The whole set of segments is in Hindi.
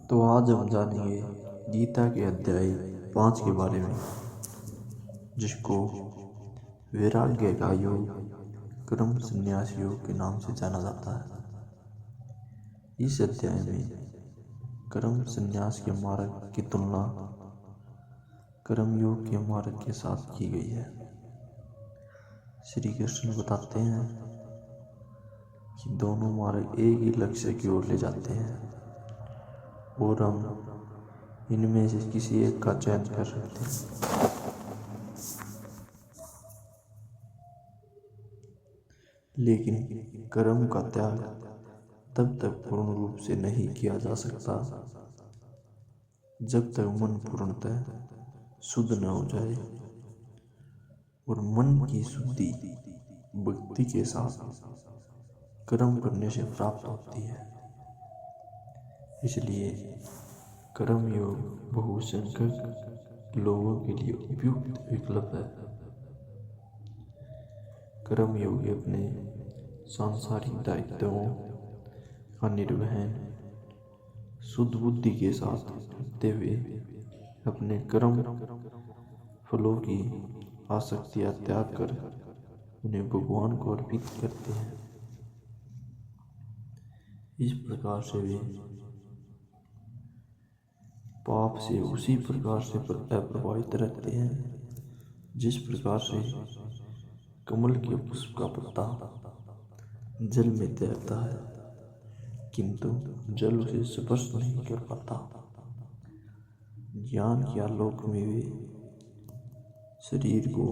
तो आज हम जानेंगे गीता के अध्याय 5 के बारे में, जिसको वैराग्य का योग, कर्म संन्यास योग के नाम से जाना जाता है। इस अध्याय में कर्म संन्यास के मार्ग की तुलना कर्म योग के मार्ग के साथ की गई है। श्री कृष्ण बताते हैं कि दोनों मार्ग एक ही लक्ष्य की ओर ले जाते हैं और हम इनमें से किसी एक का चयन कर सकते हैं। लेकिन कर्म का त्याग तब तक पूर्ण रूप से नहीं किया जा सकता जब तक मन पूर्णतः शुद्ध न हो जाए, और मन की शुद्धि भक्ति के साथ कर्म करने से प्राप्त होती है। इसलिए कर्म योग बहुसंख्यक लोगों के लिए उपयुक्त विकल्प है। कर्म योगी अपने सांसारिक दायित्वों का निर्वहन शुद्ध बुद्धि के साथ करते हुए अपने कर्म फलों की आसक्तियां त्याग कर उन्हें भगवान को अर्पित करते हैं। इस प्रकार से वे पाप से उसी प्रकार से अप्रभावित रहते हैं जिस प्रकार से कमल के पुष्प का पत्ता जल में तैरता है, किंतु जल उसे स्पर्श नहीं कर पाता। ज्ञान के आलोक में वे शरीर को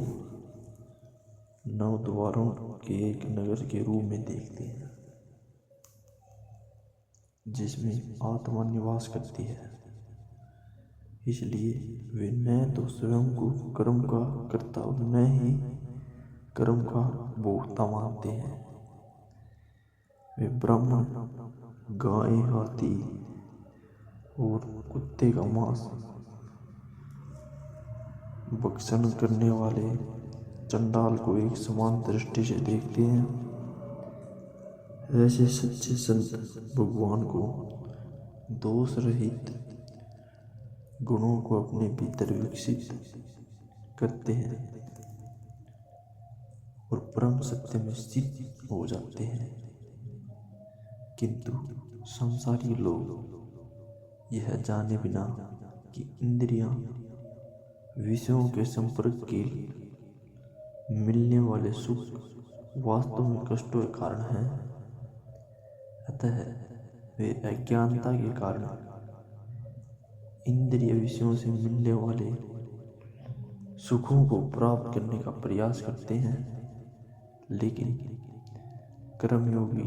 नव द्वारों के एक नगर के रूप में देखते हैं जिसमें आत्मा निवास करती है। इसलिए वे न तो स्वयं को कर्म का कर्ता और न ही कर्म का भोक्ता मानते हैं। वे ब्राह्मण, गाय, हाथी और कुत्ते का मांस भक्षण करने वाले चंडाल को एक समान दृष्टि से देखते हैं। ऐसे सच्चे संत भगवान को दोष रहित गुणों को अपने भीतर विकसित करते हैं और परम सत्य में स्थित हो जाते हैं। किंतु संसारी लोग यह जाने बिना कि इंद्रियां विषयों के संपर्क के मिलने वाले सुख वास्तव में कष्टों के कारण हैं, अतः वे अज्ञानता के कारण इंद्रिय विषयों से मिलने वाले सुखों को प्राप्त करने का प्रयास करते हैं। लेकिन कर्मयोगी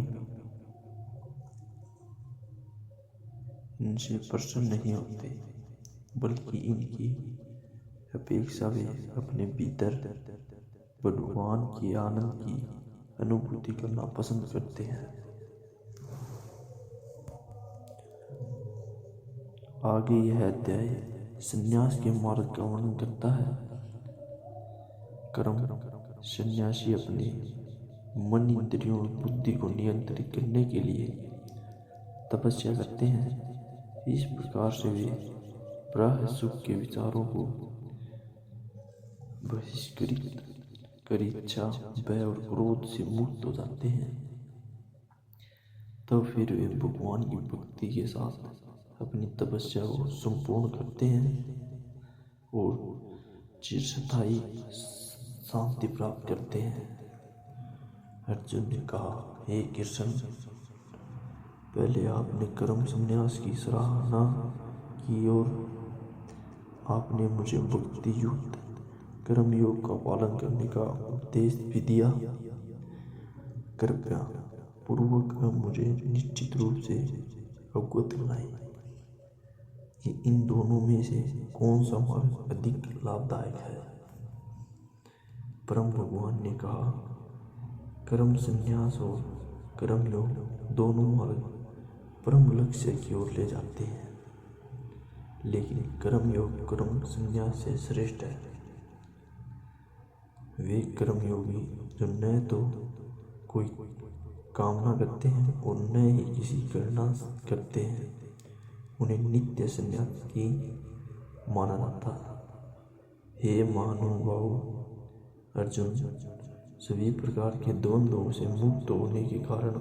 इनसे प्रसन्न नहीं होते, बल्कि इनकी अपेक्षा वे अपने भीतर भगवान के आनंद की अनुभूति करना पसंद करते हैं। आगे यह अध्याय संन्यास के मार्ग का वर्णन करता है। कर्म संन्यासी अपने मन, इंद्रियों और बुद्धि को नियंत्रित करने के लिए तपस्या करते हैं। इस प्रकार से वे ब्राह्य सुख के विचारों को बहिष्कृत कर इच्छा, भय और क्रोध से मुक्त हो जाते हैं। तब फिर वे भगवान की भक्ति के साथ अपनी तपस्या को संपूर्ण करते हैं और चिरस्थायी शांति प्राप्त करते हैं। अर्जुन ने कहा, हे कृष्ण, पहले आपने कर्म संन्यास की सराहना की और आपने मुझे भक्ति युक्त कर्म योग का पालन करने का उपदेश भी दिया। कृपया पूर्वक मुझे निश्चित रूप से अवगत कराएं कि इन दोनों में से कौन सा मार्ग अधिक लाभदायक है। परम भगवान ने कहा, कर्म संन्यास और कर्म योग दोनों मार्ग परम लक्ष्य की ओर ले जाते हैं, लेकिन कर्म योग कर्म संन्यास से श्रेष्ठ है। वे कर्मयोगी जो न तो कोई कामना करते हैं और न ही किसी गणना करते हैं, उन्हें नित्य संन्यास की माना जाता है। हे महानुभाव अर्जुन, सभी प्रकार के द्वंद्वों से मुक्त होने के कारण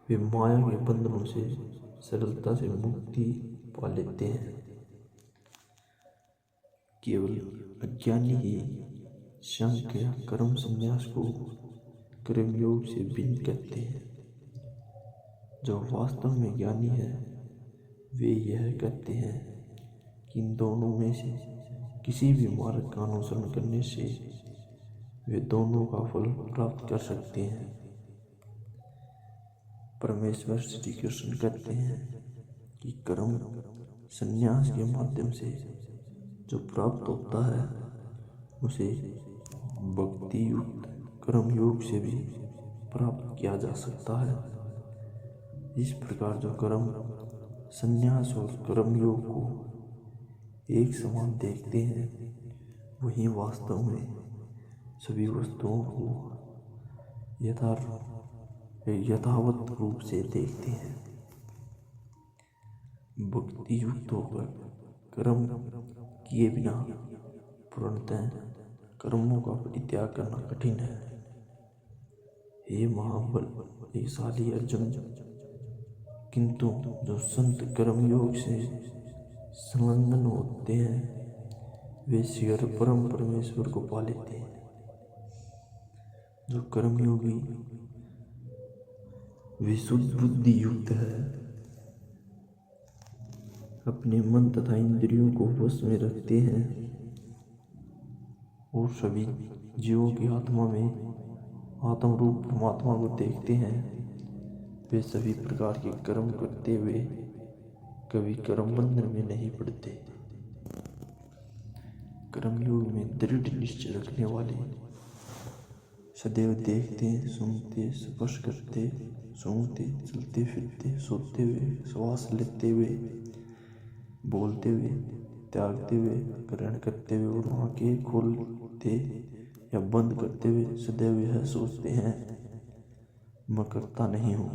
वे माया के बंधनों से सरलता से मुक्ति पा लेते हैं। केवल अज्ञानी ही सांख्य या कर्म संन्यास को कर्मयोग से भिन्न करते हैं। जो वास्तव में ज्ञानी है वे यह कहते हैं कि इन दोनों में से किसी भी मार्ग का अनुसरण करने से वे दोनों का फल प्राप्त कर सकते हैं। परमेश्वर श्री कृष्ण कहते हैं कि कर्म संन्यास के माध्यम से जो प्राप्त होता है उसे भक्ति युक्त कर्म योग से भी प्राप्त किया जा सकता है। इस प्रकार जो कर्म संन्यास और कर्म योग को एक समान देखते हैं वही वास्तव में सभी वस्तुओं को यथावत रूप से देखते हैं। भक्ति युक्त होकर कर्म किए बिना पूर्णतः कर्मों का परित्याग करना कठिन है। हे महाबलशाली अर्जुन, किंतु जो संत कर्मयोग से संलग्न होते हैं वे शीघ्र परम परमेश्वर को पा लेते हैं। जो कर्मयोगी विशुद्ध बुद्धि युक्त है, अपने मन तथा इंद्रियों को वश में रखते हैं और सभी जीवों की आत्मा में आत्म रूप परमात्मा को देखते हैं, वे सभी प्रकार के कर्म करते हुए कभी कर्म बंधन में नहीं पड़ते। कर्मयोग में दृढ़ निश्चय रखने वाले सदैव देखते, सुनते, स्पर्श करते, सूंघते, चलते फिरते, सोते हुए, श्वास लेते हुए, बोलते हुए, त्यागते हुए, ग्रहण करते हुए और आंखें खोलते या बंद करते हुए सदैव यह सोचते हैं मैं करता नहीं हूँ।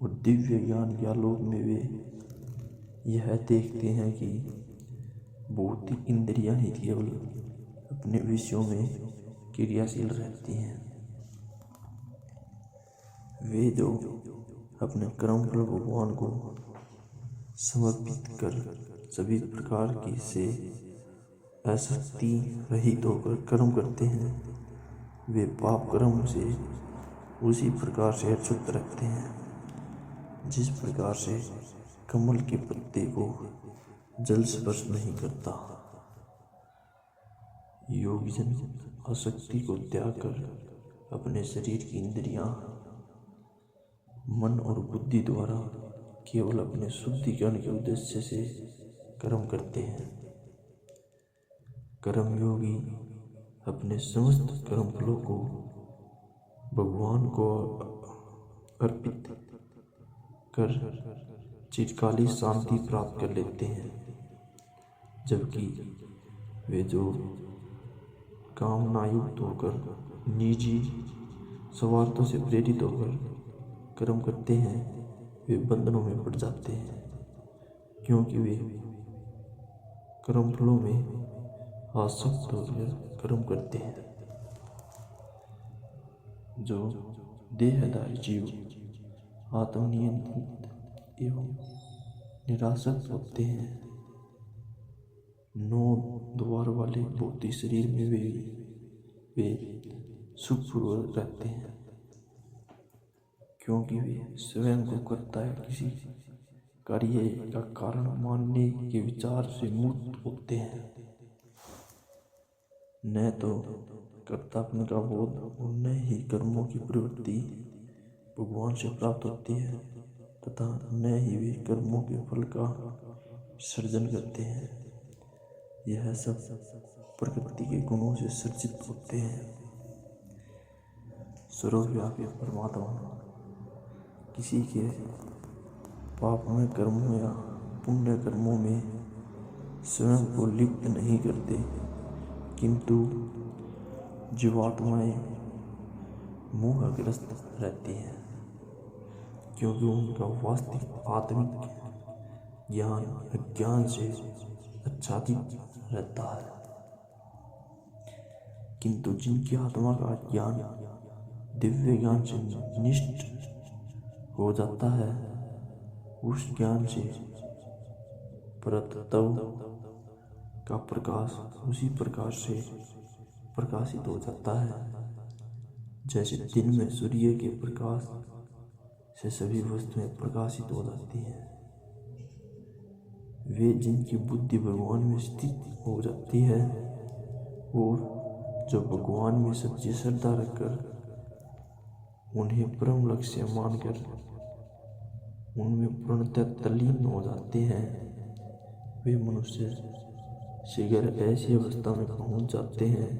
और दिव्य ज्ञान या लोक में वे यह देखते हैं कि भौतिक इंद्रियां ही केवल अपने विषयों में क्रियाशील रहती हैं। वे जो अपने कर्म फल भगवान को समर्पित कर सभी प्रकार की से आसक्ति रहित होकर कर्म करते हैं, वे पाप कर्म से उसी प्रकार से अछूत रखते हैं जिस प्रकार से कमल के पत्ते को जल स्पर्श नहीं करता। योगीजन आसक्ति को त्याग कर अपने शरीर की इंद्रियां, मन और बुद्धि द्वारा केवल अपने शुद्धिकरण के उद्देश्य से कर्म करते हैं। कर्मयोगी अपने समस्त कर्म फलों को भगवान को अर्पित कर चिरकालीन शांति प्राप्त कर लेते हैं, जबकि वे जो कामनायुक्त होकर निजी स्वार्थों से प्रेरित होकर कर्म करते हैं वे बंधनों में पड़ जाते हैं, क्योंकि वे कर्म फलों में आसक्त होकर कर्म करते हैं। जो देहधारी जीव आत्मनियंत्रित एवं निरासक्त होते हैं, 9 द्वार वाले भौतिक शरीर में वे सुखपूर्वक रहते हैं, क्योंकि वे स्वयं को कर्ता है किसी कार्य का कारण मानने के विचार से मुक्त होते हैं। न तो कर्तापन का बोध और न ही कर्मों की प्रवृत्ति भगवान से प्राप्त होती है तथा न ही वे कर्मों के फल का सृजन करते हैं। यह सब प्रकृति के गुणों से सृजित होते हैं। सर्वव्यापी परमात्मा किसी के पापमय कर्मों या पुण्य कर्मों में स्वयं को लिप्त नहीं करते, किंतु जीवात्माएं मोहग्रस्त रहती हैं, क्योंकि उनका वास्तविक आत्मिक ज्ञान अज्ञान से आच्छादित रहता है, किंतु जिनकी आत्मा का ज्ञान दिव्य ज्ञान से निष्ठ हो जाता है, उस ज्ञान से परतत्व का प्रकाश उसी प्रकार से प्रकाशित हो जाता है जैसे दिन में सूर्य के प्रकाश से सभी वस्तुएं प्रकाशित हो जाती हैं। वे जिनकी बुद्धि भगवान में स्थित हो जाती है और जो भगवान में सच्ची श्रद्धा रखकर उन्हें परम लक्ष्य मानकर उनमें पूर्णतः तल्लीन हो जाते हैं, वे मनुष्य शीघ्र ऐसी अवस्था में पहुंच जाते हैं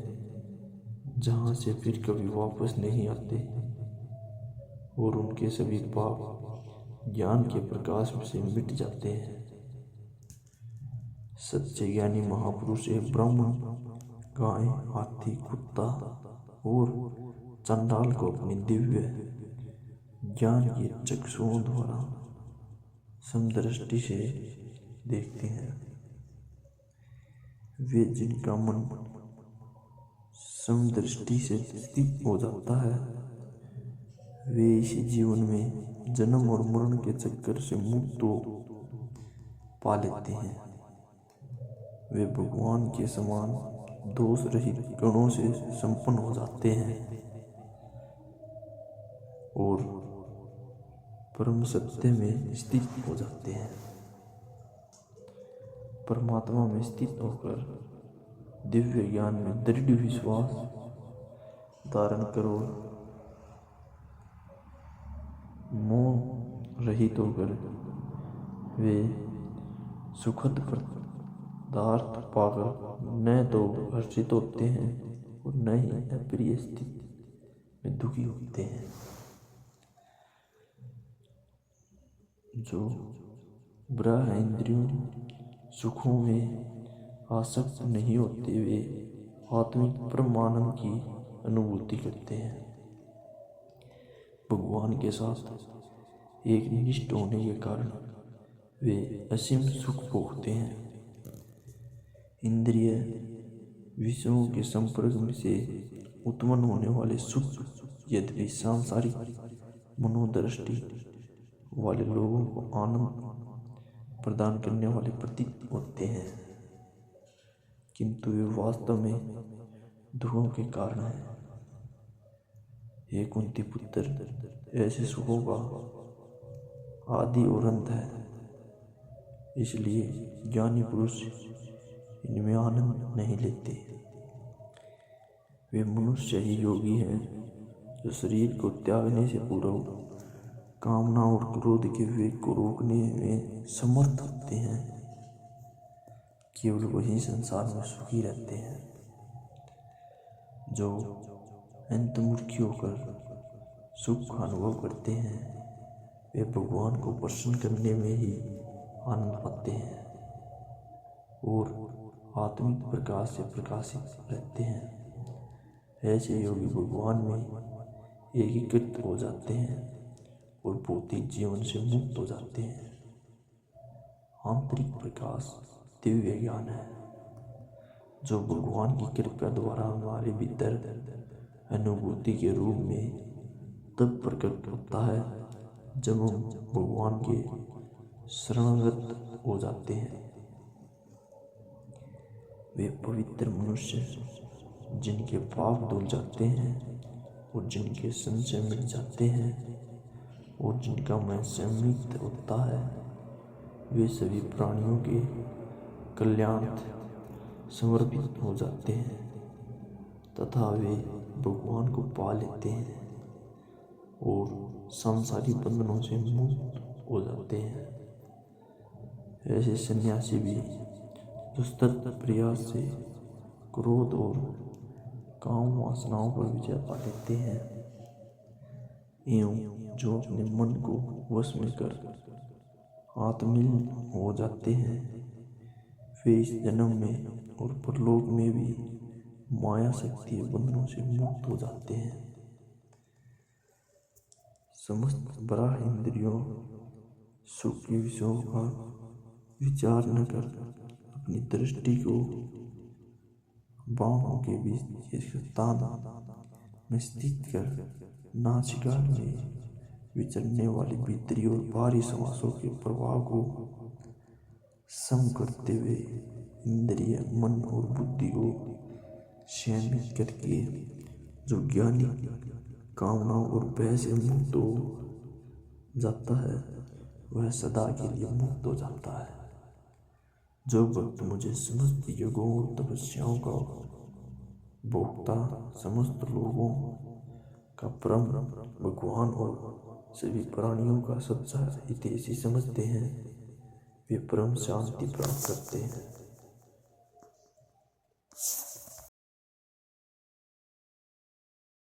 जहां से फिर कभी वापस नहीं आते और उनके सभी पाप ज्ञान के प्रकाश से मिट जाते हैं। सच्चे ज्ञानी महापुरुष एक ब्राह्मण, गाय, हाथी, कुत्ता और चंडाल को अपनी दिव्य ज्ञान की चक्षुओं द्वारा समदृष्टि से देखते हैं। वे जिनका मन समदृष्टि से स्थित हो जाता है, वे इसी जीवन में जन्म और मरण के चक्कर से मुक्त पा लेते हैं। वे भगवान के समान दोष रहित गुणों से संपन्न हो जाते हैं और परम सत्य में स्थित हो जाते हैं। परमात्मा में स्थित होकर दिव्य ज्ञान में दृढ़ विश्वास धारण करो, मोह रहित होकर वे सुखद पदार्थ पाकर न तो हर्षित होते हैं और न ही अप्रिय स्थिति में दुखी होते हैं। जो ब्रह्म इंद्रियों सुखों में आसक्त नहीं होते, वे आत्मिक परमानंद की अनुभूति करते हैं। भगवान के साथ एक निष्ठ होने के कारण वे असीम सुख भोगते हैं। इंद्रिय विषयों के संपर्क से उत्पन्न होने वाले सुख यद्यपि सांसारिक मनोदृष्टि वाले लोगों को आनंद प्रदान करने वाले प्रतीत होते हैं, किंतु वे वास्तव में दुखों के कारण हैं। हे कुंती पुत्र, ऐसे सुखों का आदि और अंत है, इसलिए ज्ञानी पुरुष इनमें आनंद नहीं लेते। वे मनुष्य ही योगी हैं जो शरीर को त्यागने से पूर्व कामना और क्रोध के वेग को रोकने में समर्थ होते हैं। केवल वही संसार में सुखी रहते हैं। जो अंतर्मुखी होकर सुख का अनुभव करते हैं, वे भगवान को प्रसन्न करने में ही आनंद पाते हैं और आत्मिक प्रकाश से प्रकाशित रहते हैं। ऐसे योगी भगवान में एकीकृत हो जाते हैं और भौतिक जीवन से मुक्त हो जाते हैं। आंतरिक प्रकाश दिव्य ज्ञान है जो भगवान की कृपा द्वारा हमारे भीतर अनुभूति के रूप में तब प्रकट होता है जब हम भगवान के शरणगत हो जाते हैं। वे पवित्र मनुष्य जिनके पाप धुल जाते हैं और जिनके संशय मिट जाते हैं और जिनका मन संयुक्त होता है, वे सभी प्राणियों के कल्याणार्थ समर्पित हो जाते हैं तथा वे भगवान को पा लेते हैं और सांसारिक बंधनों से मुक्त हो जाते हैं। ऐसे सन्यासी भी जो सतत प्रयास से क्रोध और काम वासनाओं पर विजय पा लेते हैं एवं जो अपने मन को वश में कर आत्मलीन हो जाते हैं, वे इस जन्म में और परलोक में भी माया शक्ति बंधनों से मुक्त हो जाते हैं। समस्त बाह्य इंद्रियों सुख के विषयों का विचार न कर अपनी दृष्टि को बाहों के बीच एक तान में स्थित कर नासिका में विचरने वाली भीतरी और बाहरी श्वासों के प्रभाव को सम करते हुए इंद्रिय, मन और बुद्धि को संयमित करके जो ज्ञानी कामनाओं और भय से मुक्त हो जाता है वह सदा के लिए मुक्त हो जाता है। जो भक्त मुझे समस्त युगों और तपस्याओं का भोक्ता, समस्त लोगों का परम भगवान और सभी प्राणियों का सच्चा हितैषी समझते हैं, वे परम शांति प्राप्त करते हैं।